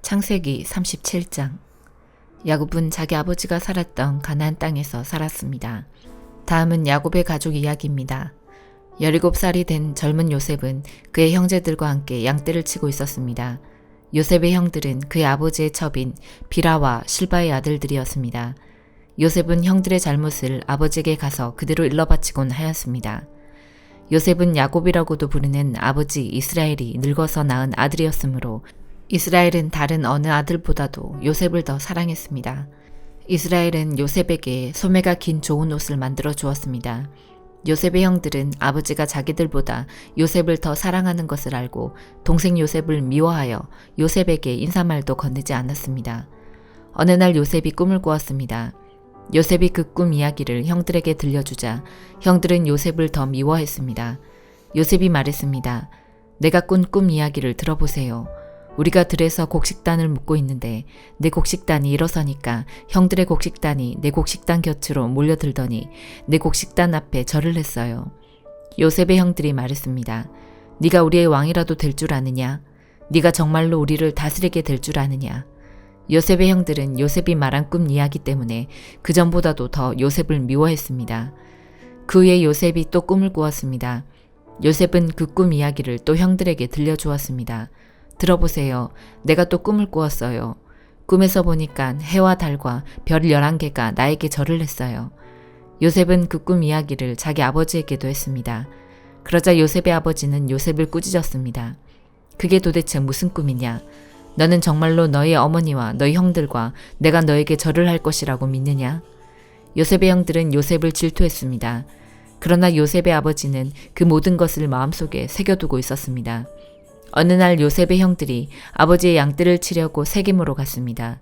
창세기 37장. 야곱은 자기 아버지가 살았던 가나안 땅에서 살았습니다. 다음은 야곱의 가족 이야기입니다. 17살이 된 젊은 요셉은 그의 형제들과 함께 양떼를 치고 있었습니다. 요셉의 형들은 그의 아버지의 첩인 비라와 실바의 아들들이었습니다. 요셉은 형들의 잘못을 아버지에게 가서 그대로 일러바치곤 하였습니다. 요셉은 야곱이라고도 부르는 아버지 이스라엘이 늙어서 낳은 아들이었으므로 이스라엘은 다른 어느 아들보다도 요셉을 더 사랑했습니다. 이스라엘은 요셉에게 소매가 긴 좋은 옷을 만들어 주었습니다. 요셉의 형들은 아버지가 자기들보다 요셉을 더 사랑하는 것을 알고 동생 요셉을 미워하여 요셉에게 인사말도 건네지 않았습니다. 어느 날 요셉이 꿈을 꾸었습니다. 요셉이 그 꿈 이야기를 형들에게 들려주자 형들은 요셉을 더 미워했습니다. 요셉이 말했습니다. 내가 꾼 꿈 이야기를 들어보세요. 우리가 들에서 곡식단을 묶고 있는데 내 곡식단이 일어서니까 형들의 곡식단이 내 곡식단 곁으로 몰려들더니 내 곡식단 앞에 절을 했어요. 요셉의 형들이 말했습니다. 네가 우리의 왕이라도 될 줄 아느냐? 네가 정말로 우리를 다스리게 될 줄 아느냐? 요셉의 형들은 요셉이 말한 꿈 이야기 때문에 그전보다도 더 요셉을 미워했습니다. 그 후에 요셉이 또 꿈을 꾸었습니다. 요셉은 그 꿈 이야기를 또 형들에게 들려주었습니다. 들어보세요. 내가 또 꿈을 꾸었어요. 꿈에서 보니까 해와 달과 별 11개가 나에게 절을 했어요. 요셉은 그 꿈 이야기를 자기 아버지에게도 했습니다. 그러자 요셉의 아버지는 요셉을 꾸짖었습니다. 그게 도대체 무슨 꿈이냐? 너는 정말로 너희 어머니와 너희 형들과 내가 너에게 절을 할 것이라고 믿느냐? 요셉의 형들은 요셉을 질투했습니다. 그러나 요셉의 아버지는 그 모든 것을 마음속에 새겨두고 있었습니다. 어느 날 요셉의 형들이 아버지의 양떼를 치려고 세겜으로 갔습니다.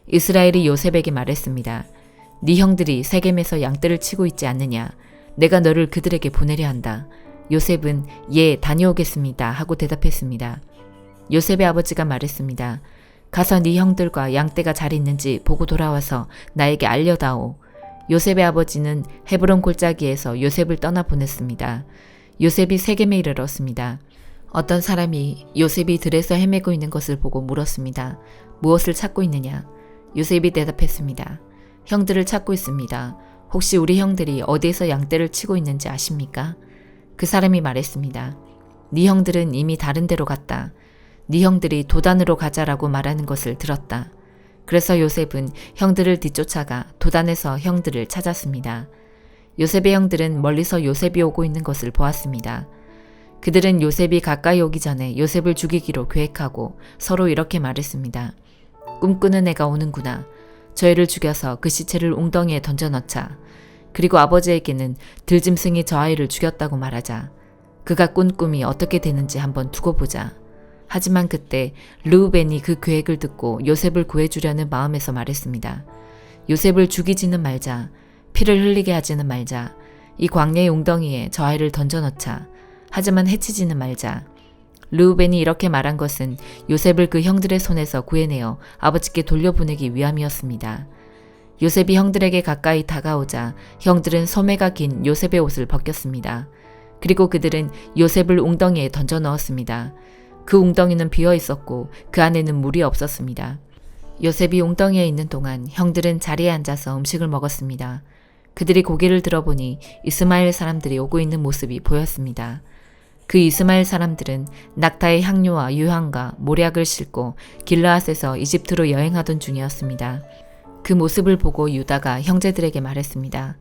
이스라엘이 요셉에게 말했습니다. 네 형들이 세겜에서 양떼를 치고 있지 않느냐? 내가 너를 그들에게 보내려 한다. 요셉은 예, 다녀오겠습니다 하고 대답했습니다. 요셉의 아버지가 말했습니다. 가서 네 형들과 양떼가 잘 있는지 보고 돌아와서 나에게 알려다오. 요셉의 아버지는 헤브론 골짜기에서 요셉을 떠나보냈습니다. 요셉이 세겜에 이르렀습니다. 어떤 사람이 요셉이 들에서 헤매고 있는 것을 보고 물었습니다. 무엇을 찾고 있느냐? 요셉이 대답했습니다. 형들을 찾고 있습니다. 혹시 우리 형들이 어디에서 양떼를 치고 있는지 아십니까? 그 사람이 말했습니다. 네 형들은 이미 다른 데로 갔다. 네 형들이 도단으로 가자라고 말하는 것을 들었다. 그래서 요셉은 형들을 뒤쫓아가 도단에서 형들을 찾았습니다. 요셉의 형들은 멀리서 요셉이 오고 있는 것을 보았습니다. 그들은 요셉이 가까이 오기 전에 요셉을 죽이기로 계획하고 서로 이렇게 말했습니다. 꿈꾸는 애가 오는구나. 저 애를 죽여서 그 시체를 웅덩이에 던져넣자. 그리고 아버지에게는 들짐승이 저 아이를 죽였다고 말하자. 그가 꾼 꿈이 어떻게 되는지 한번 두고 보자. 하지만 그때 르우벤이 그 계획을 듣고 요셉을 구해주려는 마음에서 말했습니다. 요셉을 죽이지는 말자. 피를 흘리게 하지는 말자. 이 광야의 웅덩이에 저 아이를 던져넣자. 하지만 해치지는 말자. 르우벤이 이렇게 말한 것은 요셉을 그 형들의 손에서 구해내어 아버지께 돌려보내기 위함이었습니다. 요셉이 형들에게 가까이 다가오자 형들은 소매가 긴 요셉의 옷을 벗겼습니다. 그리고 그들은 요셉을 웅덩이에 던져 넣었습니다. 그 웅덩이는 비어 있었고 그 안에는 물이 없었습니다. 요셉이 웅덩이에 있는 동안 형들은 자리에 앉아서 음식을 먹었습니다. 그들이 고개를 들어보니 이스마엘 사람들이 오고 있는 모습이 보였습니다. 그 이스마엘 사람들은 낙타의 향료와 유향과 모략을 싣고 길르앗에서 이집트로 여행하던 중이었습니다. 그 모습을 보고 유다가 형제들에게 말했습니다.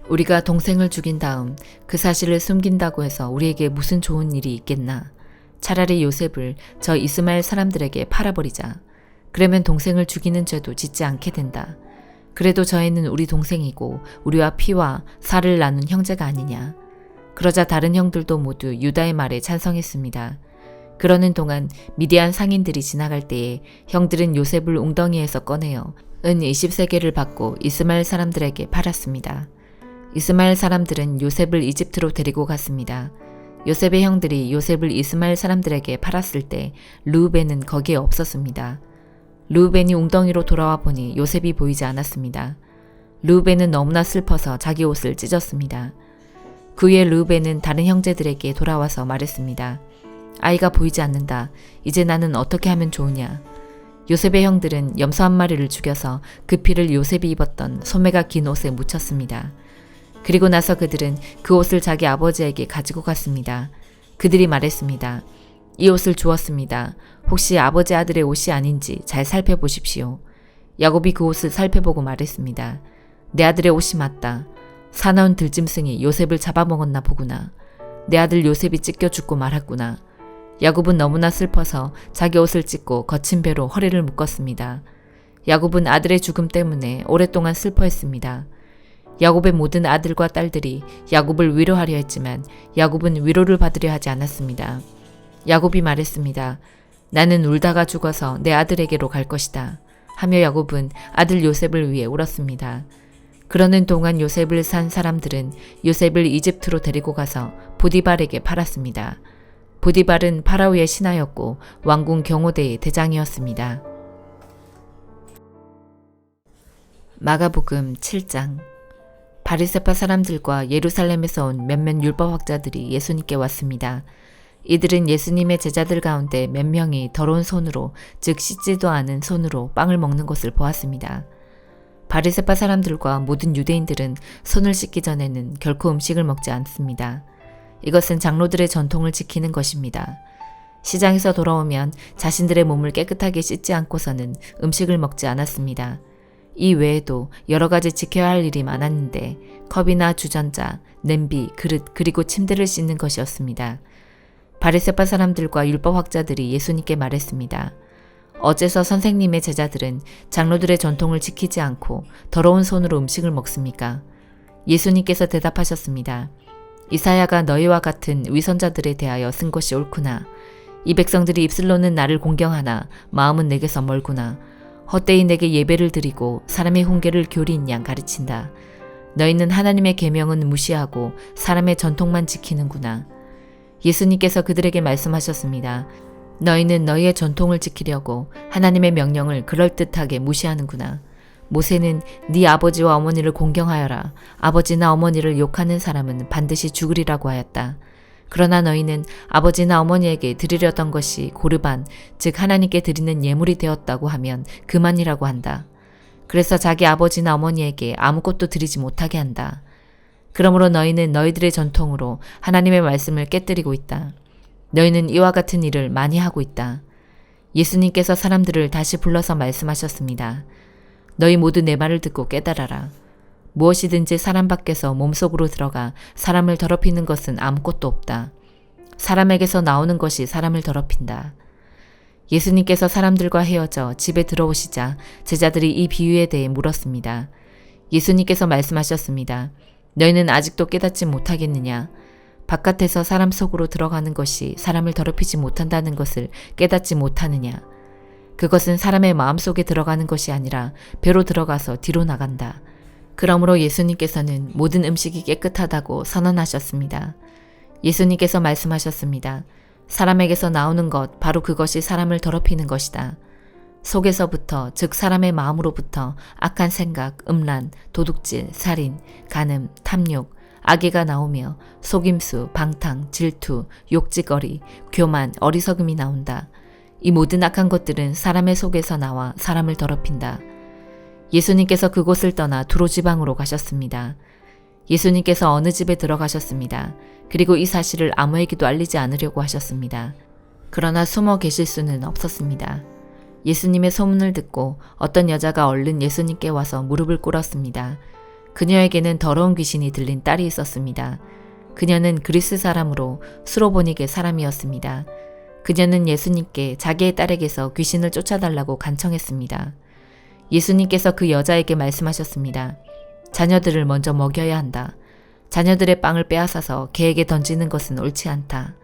우리가 동생을 죽인 다음 그 사실을 숨긴다고 해서 우리에게 무슨 좋은 일이 있겠나? 차라리 요셉을 저 이스마엘 사람들에게 팔아버리자. 그러면 동생을 죽이는 죄도 짓지 않게 된다. 그래도 저 애는 우리 동생이고 우리와 피와 살을 나눈 형제가 아니냐. 그러자 다른 형들도 모두 유다의 말에 찬성했습니다. 그러는 동안 미디안 상인들이 지나갈 때에 형들은 요셉을 웅덩이에서 꺼내어 은 20세겔을 받고 이스마엘 사람들에게 팔았습니다. 이스마엘 사람들은 요셉을 이집트로 데리고 갔습니다. 요셉의 형들이 요셉을 이스마엘 사람들에게 팔았을 때 르우벤은 거기에 없었습니다. 르우벤이 웅덩이로 돌아와 보니 요셉이 보이지 않았습니다. 르우벤은 너무나 슬퍼서 자기 옷을 찢었습니다. 그 후에 르우벤은 다른 형제들에게 돌아와서 말했습니다. 아이가 보이지 않는다. 이제 나는 어떻게 하면 좋으냐. 요셉의 형들은 염소 한 마리를 죽여서 그 피를 요셉이 입었던 소매가 긴 옷에 묻혔습니다. 그리고 나서 그들은 그 옷을 자기 아버지에게 가지고 갔습니다. 그들이 말했습니다. 이 옷을 주었습니다. 혹시 아버지 아들의 옷이 아닌지 잘 살펴보십시오. 야곱이 그 옷을 살펴보고 말했습니다. 내 아들의 옷이 맞다. 사나운 들짐승이 요셉을 잡아먹었나 보구나. 내 아들 요셉이 찢겨 죽고 말았구나. 야곱은 너무나 슬퍼서 자기 옷을 찢고 거친 배로 허리를 묶었습니다. 야곱은 아들의 죽음 때문에 오랫동안 슬퍼했습니다. 야곱의 모든 아들과 딸들이 야곱을 위로하려 했지만 야곱은 위로를 받으려 하지 않았습니다. 야곱이 말했습니다. 나는 울다가 죽어서 내 아들에게로 갈 것이다. 하며 야곱은 아들 요셉을 위해 울었습니다. 그러는 동안 요셉을 산 사람들은 요셉을 이집트로 데리고 가서 보디발에게 팔았습니다. 보디발은 파라오의 신하였고 왕궁 경호대의 대장이었습니다. 마가복음 7장. 바리새파 사람들과 예루살렘에서 온 몇몇 율법학자들이 예수님께 왔습니다. 이들은 예수님의 제자들 가운데 몇 명이 더러운 손으로, 즉 씻지도 않은 손으로 빵을 먹는 것을 보았습니다. 바리새파 사람들과 모든 유대인들은 손을 씻기 전에는 결코 음식을 먹지 않습니다. 이것은 장로들의 전통을 지키는 것입니다. 시장에서 돌아오면 자신들의 몸을 깨끗하게 씻지 않고서는 음식을 먹지 않았습니다. 이 외에도 여러 가지 지켜야 할 일이 많았는데 컵이나 주전자, 냄비, 그릇, 그리고 침대를 씻는 것이었습니다. 바리새파 사람들과 율법학자들이 예수님께 말했습니다. 어째서 선생님의 제자들은 장로들의 전통을 지키지 않고 더러운 손으로 음식을 먹습니까? 예수님께서 대답하셨습니다. 이사야가 너희와 같은 위선자들에 대하여 쓴 것이 옳구나. 이 백성들이 입술로는 나를 공경하나 마음은 내게서 멀구나. 헛되이 내게 예배를 드리고 사람의 훈계를 교리인 양 가르친다. 너희는 하나님의 계명은 무시하고 사람의 전통만 지키는구나. 예수님께서 그들에게 말씀하셨습니다. 너희는 너희의 전통을 지키려고 하나님의 명령을 그럴듯하게 무시하는구나. 모세는 네 아버지와 어머니를 공경하여라. 아버지나 어머니를 욕하는 사람은 반드시 죽으리라고 하였다. 그러나 너희는 아버지나 어머니에게 드리려던 것이 고르반, 즉 하나님께 드리는 예물이 되었다고 하면 그만이라고 한다. 그래서 자기 아버지나 어머니에게 아무것도 드리지 못하게 한다. 그러므로 너희는 너희들의 전통으로 하나님의 말씀을 깨뜨리고 있다. 너희는 이와 같은 일을 많이 하고 있다. 예수님께서 사람들을 다시 불러서 말씀하셨습니다. 너희 모두 내 말을 듣고 깨달아라. 무엇이든지 사람 밖에서 몸속으로 들어가 사람을 더럽히는 것은 아무것도 없다. 사람에게서 나오는 것이 사람을 더럽힌다. 예수님께서 사람들과 헤어져 집에 들어오시자 제자들이 이 비유에 대해 물었습니다. 예수님께서 말씀하셨습니다. 너희는 아직도 깨닫지 못하겠느냐? 바깥에서 사람 속으로 들어가는 것이 사람을 더럽히지 못한다는 것을 깨닫지 못하느냐? 그것은 사람의 마음속에 들어가는 것이 아니라 배로 들어가서 뒤로 나간다. 그러므로 예수님께서는 모든 음식이 깨끗하다고 선언하셨습니다. 예수님께서 말씀하셨습니다. 사람에게서 나오는 것, 바로 그것이 사람을 더럽히는 것이다. 속에서부터, 즉 사람의 마음으로부터 악한 생각, 음란, 도둑질, 살인, 간음, 탐욕, 악의가 나오며 속임수, 방탕, 질투, 욕짓거리, 교만, 어리석음이 나온다. 이 모든 악한 것들은 사람의 속에서 나와 사람을 더럽힌다. 예수님께서 그곳을 떠나 두로 지방으로 가셨습니다. 예수님께서 어느 집에 들어가셨습니다. 그리고 이 사실을 아무에게도 알리지 않으려고 하셨습니다. 그러나 숨어 계실 수는 없었습니다. 예수님의 소문을 듣고 어떤 여자가 얼른 예수님께 와서 무릎을 꿇었습니다. 그녀에게는 더러운 귀신이 들린 딸이 있었습니다. 그녀는 그리스 사람으로 수로보니게 사람이었습니다. 그녀는 예수님께 자기의 딸에게서 귀신을 쫓아달라고 간청했습니다. 예수님께서 그 여자에게 말씀하셨습니다. 자녀들을 먼저 먹여야 한다. 자녀들의 빵을 빼앗아서 개에게 던지는 것은 옳지 않다.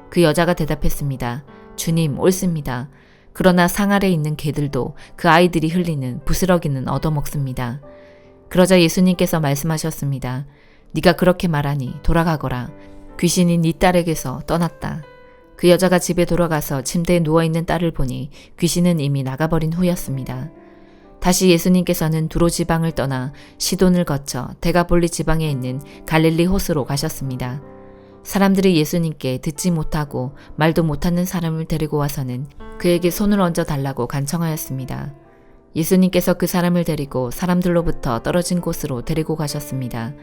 그 여자가 대답했습니다. 주님, 옳습니다. 그러나 상 아래 있는 개들도 그 아이들이 흘리는 부스러기는 얻어먹습니다. 그러자 예수님께서 말씀하셨습니다. 네가 그렇게 말하니 돌아가거라. 귀신이 네 딸에게서 떠났다. 그 여자가 집에 돌아가서 침대에 누워있는 딸을 보니 귀신은 이미 나가버린 후였습니다. 다시 예수님께서는 두로 지방을 떠나 시돈을 거쳐 데가볼리 지방에 있는 갈릴리 호수로 가셨습니다. 사람들이 예수님께 듣지 못하고 말도 못하는 사람을 데리고 와서는 그에게 손을 얹어 달라고 간청하였습니다. 예수님께서 그 사람을 데리고 사람들로부터 떨어진 곳으로 데리고 가셨습니다.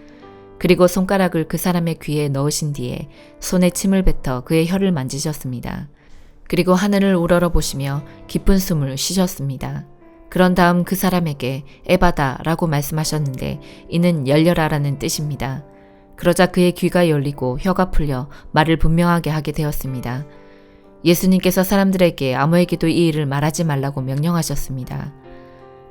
그리고 손가락을 그 사람의 귀에 넣으신 뒤에 손에 침을 뱉어 그의 혀를 만지셨습니다. 그리고 하늘을 우러러보시며 깊은 숨을 쉬셨습니다. 그런 다음 그 사람에게 에바다라고 말씀하셨는데 이는 열려라라는 뜻입니다. 그러자 그의 귀가 열리고 혀가 풀려 말을 분명하게 하게 되었습니다. 예수님께서 사람들에게 아무에게도 이 일을 말하지 말라고 명령하셨습니다.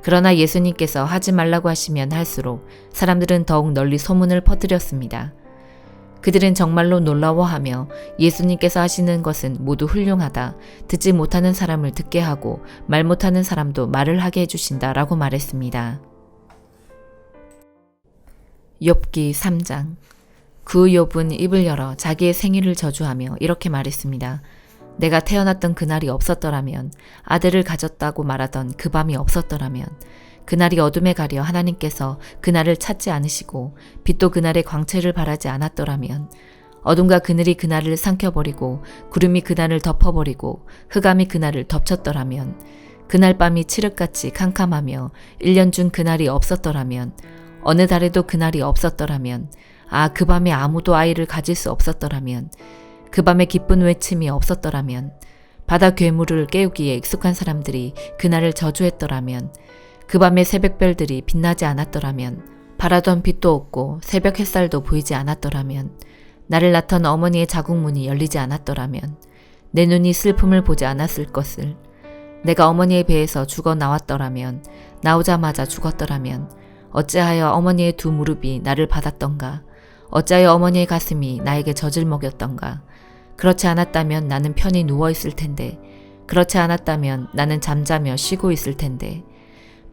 그러나 예수님께서 하지 말라고 하시면 할수록 사람들은 더욱 널리 소문을 퍼뜨렸습니다. 그들은 정말로 놀라워하며 예수님께서 하시는 것은 모두 훌륭하다. 듣지 못하는 사람을 듣게 하고 말 못하는 사람도 말을 하게 해주신다 라고 말했습니다. 욥기 3장. 그 욥은 입을 열어 자기의 생일을 저주하며 이렇게 말했습니다. 내가 태어났던 그날이 없었더라면, 아들을 가졌다고 말하던 그 밤이 없었더라면, 그날이 어둠에 가려 하나님께서 그날을 찾지 않으시고 빛도 그날의 광채를 바라지 않았더라면, 어둠과 그늘이 그날을 삼켜버리고 구름이 그날을 덮어버리고 흑암이 그날을 덮쳤더라면, 그날 밤이 칠흑같이 캄캄하며 1년 중 그날이 없었더라면, 어느 달에도 그날이 없었더라면, 그 밤에 아무도 아이를 가질 수 없었더라면, 그 밤에 기쁜 외침이 없었더라면, 바다 괴물을 깨우기에 익숙한 사람들이 그날을 저주했더라면, 그 밤에 새벽별들이 빛나지 않았더라면, 바라던 빛도 없고 새벽 햇살도 보이지 않았더라면, 나를 낳던 어머니의 자궁문이 열리지 않았더라면, 내 눈이 슬픔을 보지 않았을 것을, 내가 어머니의 배에서 죽어 나왔더라면, 나오자마자 죽었더라면, 어찌하여 어머니의 두 무릎이 나를 받았던가, 어찌하여 어머니의 가슴이 나에게 젖을 먹였던가. 그렇지 않았다면 나는 편히 누워있을 텐데, 그렇지 않았다면 나는 잠자며 쉬고 있을 텐데,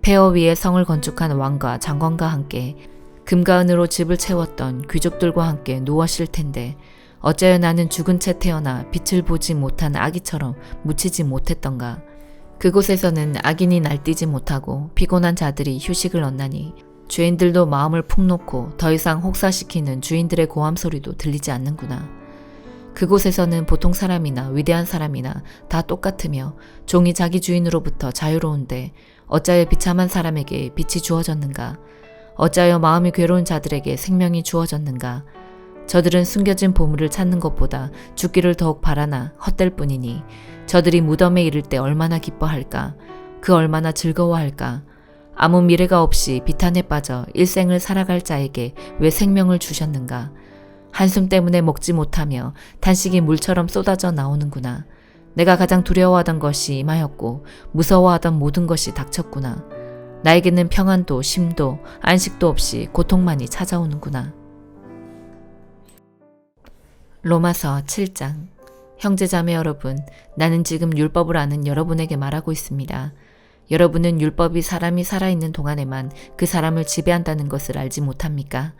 폐허 위에 성을 건축한 왕과 장관과 함께 금과 은으로 집을 채웠던 귀족들과 함께 누워 쉴 텐데, 어찌하여 나는 죽은 채 태어나 빛을 보지 못한 아기처럼 묻히지 못했던가. 그곳에서는 악인이 날뛰지 못하고 피곤한 자들이 휴식을 얻나니, 죄인들도 마음을 푹 놓고 더 이상 혹사시키는 주인들의 고함 소리도 들리지 않는구나. 그곳에서는 보통 사람이나 위대한 사람이나 다 똑같으며 종이 자기 주인으로부터 자유로운데 어찌하여 비참한 사람에게 빛이 주어졌는가? 어찌하여 마음이 괴로운 자들에게 생명이 주어졌는가? 저들은 숨겨진 보물을 찾는 것보다 죽기를 더욱 바라나 헛될 뿐이니 저들이 무덤에 이를 때 얼마나 기뻐할까? 그 얼마나 즐거워할까? 아무 미래가 없이 비탄에 빠져 일생을 살아갈 자에게 왜 생명을 주셨는가? 한숨 때문에 먹지 못하며 탄식이 물처럼 쏟아져 나오는구나. 내가 가장 두려워하던 것이 임하였고 무서워하던 모든 것이 닥쳤구나. 나에게는 평안도 쉼도 안식도 없이 고통만이 찾아오는구나. 로마서 7장. 형제자매 여러분, 나는 지금 율법을 아는 여러분에게 말하고 있습니다. 여러분은 율법이 사람이 살아있는 동안에만 그 사람을 지배한다는 것을 알지 못합니까?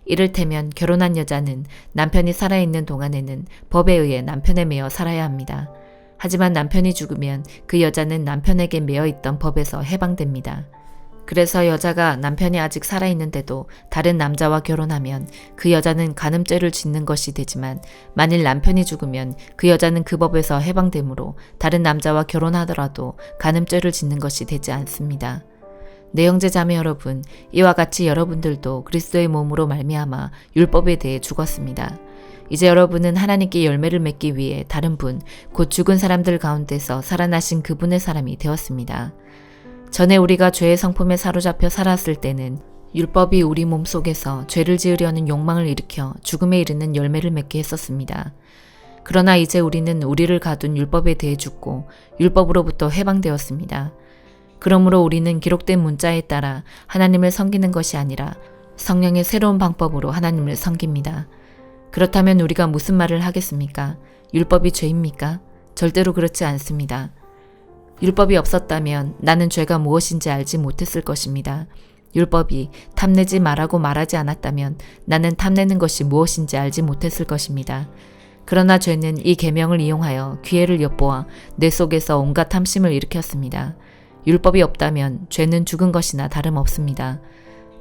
이를테면 결혼한 여자는 남편이 살아있는 동안에는 법에 의해 남편에 매여 살아야 합니다. 하지만 남편이 죽으면 그 여자는 남편에게 매여 있던 법에서 해방됩니다. 그래서 여자가 남편이 아직 살아있는데도 다른 남자와 결혼하면 그 여자는 간음죄를 짓는 것이 되지만 만일 남편이 죽으면 그 여자는 그 법에서 해방되므로 다른 남자와 결혼하더라도 간음죄를 짓는 것이 되지 않습니다. 내 형제 자매 여러분, 이와 같이 여러분들도 그리스도의 몸으로 말미암아 율법에 대해 죽었습니다. 이제 여러분은 하나님께 열매를 맺기 위해 다른 분, 곧 죽은 사람들 가운데서 살아나신 그분의 사람이 되었습니다. 전에 우리가 죄의 성품에 사로잡혀 살았을 때는 율법이 우리 몸 속에서 죄를 지으려는 욕망을 일으켜 죽음에 이르는 열매를 맺게 했었습니다. 그러나 이제 우리는 우리를 가둔 율법에 대해 죽고 율법으로부터 해방되었습니다. 그러므로 우리는 기록된 문자에 따라 하나님을 섬기는 것이 아니라 성령의 새로운 방법으로 하나님을 섬깁니다. 그렇다면 우리가 무슨 말을 하겠습니까? 율법이 죄입니까? 절대로 그렇지 않습니다. 율법이 없었다면 나는 죄가 무엇인지 알지 못했을 것입니다. 율법이 탐내지 말라고 말하지 않았다면 나는 탐내는 것이 무엇인지 알지 못했을 것입니다. 그러나 죄는 이 계명을 이용하여 기회를 엿보아 내 속에서 온갖 탐심을 일으켰습니다. 율법이 없다면 죄는 죽은 것이나 다름없습니다.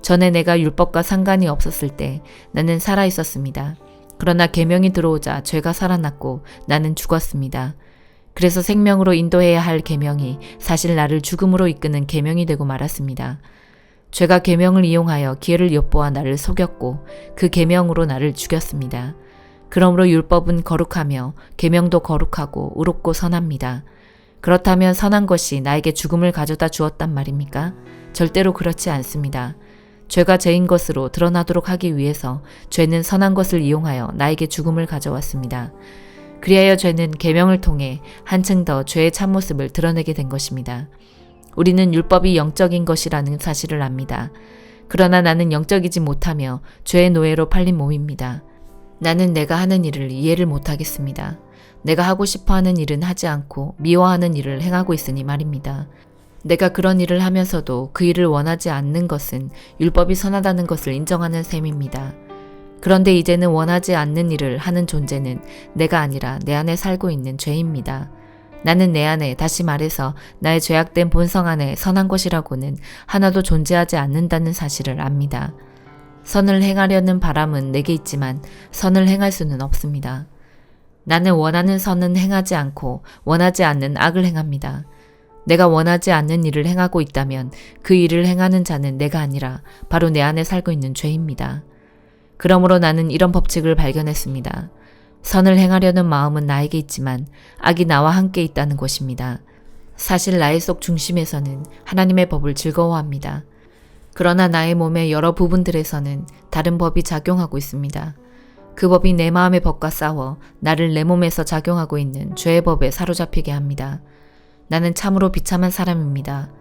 전에 내가 율법과 상관이 없었을 때 나는 살아 있었습니다. 그러나 계명이 들어오자 죄가 살아났고 나는 죽었습니다. 그래서 생명으로 인도해야 할 계명이 사실 나를 죽음으로 이끄는 계명이 되고 말았습니다. 죄가 계명을 이용하여 기회를 엿보아 나를 속였고 그 계명으로 나를 죽였습니다. 그러므로 율법은 거룩하며 계명도 거룩하고 의롭고 선합니다. 그렇다면 선한 것이 나에게 죽음을 가져다 주었단 말입니까? 절대로 그렇지 않습니다. 죄가 죄인 것으로 드러나도록 하기 위해서 죄는 선한 것을 이용하여 나에게 죽음을 가져왔습니다. 그리하여 죄는 계명을 통해 한층 더 죄의 참모습을 드러내게 된 것입니다. 우리는 율법이 영적인 것이라는 사실을 압니다. 그러나 나는 영적이지 못하며 죄의 노예로 팔린 몸입니다. 나는 내가 하는 일을 이해를 못하겠습니다. 내가 하고 싶어하는 일은 하지 않고 미워하는 일을 행하고 있으니 말입니다. 내가 그런 일을 하면서도 그 일을 원하지 않는 것은 율법이 선하다는 것을 인정하는 셈입니다. 그런데 이제는 원하지 않는 일을 하는 존재는 내가 아니라 내 안에 살고 있는 죄입니다. 나는 내 안에, 다시 말해서 나의 죄악된 본성 안에 선한 것이라고는 하나도 존재하지 않는다는 사실을 압니다. 선을 행하려는 바람은 내게 있지만 선을 행할 수는 없습니다. 나는 원하는 선은 행하지 않고 원하지 않는 악을 행합니다. 내가 원하지 않는 일을 행하고 있다면 그 일을 행하는 자는 내가 아니라 바로 내 안에 살고 있는 죄입니다. 그러므로 나는 이런 법칙을 발견했습니다. 선을 행하려는 마음은 나에게 있지만 악이 나와 함께 있다는 것입니다. 사실 나의 속 중심에서는 하나님의 법을 즐거워합니다. 그러나 나의 몸의 여러 부분들에서는 다른 법이 작용하고 있습니다. 그 법이 내 마음의 법과 싸워 나를 내 몸에서 작용하고 있는 죄의 법에 사로잡히게 합니다. 나는 참으로 비참한 사람입니다.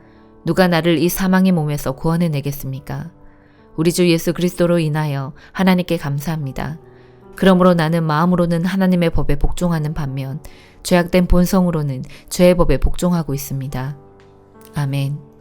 누가 나를 이 사망의 몸에서 구원해내겠습니까? 우리 주 예수 그리스도로 인하여 하나님께 감사합니다. 그러므로 나는 마음으로는 하나님의 법에 복종하는 반면 죄악된 본성으로는 죄의 법에 복종하고 있습니다. 아멘.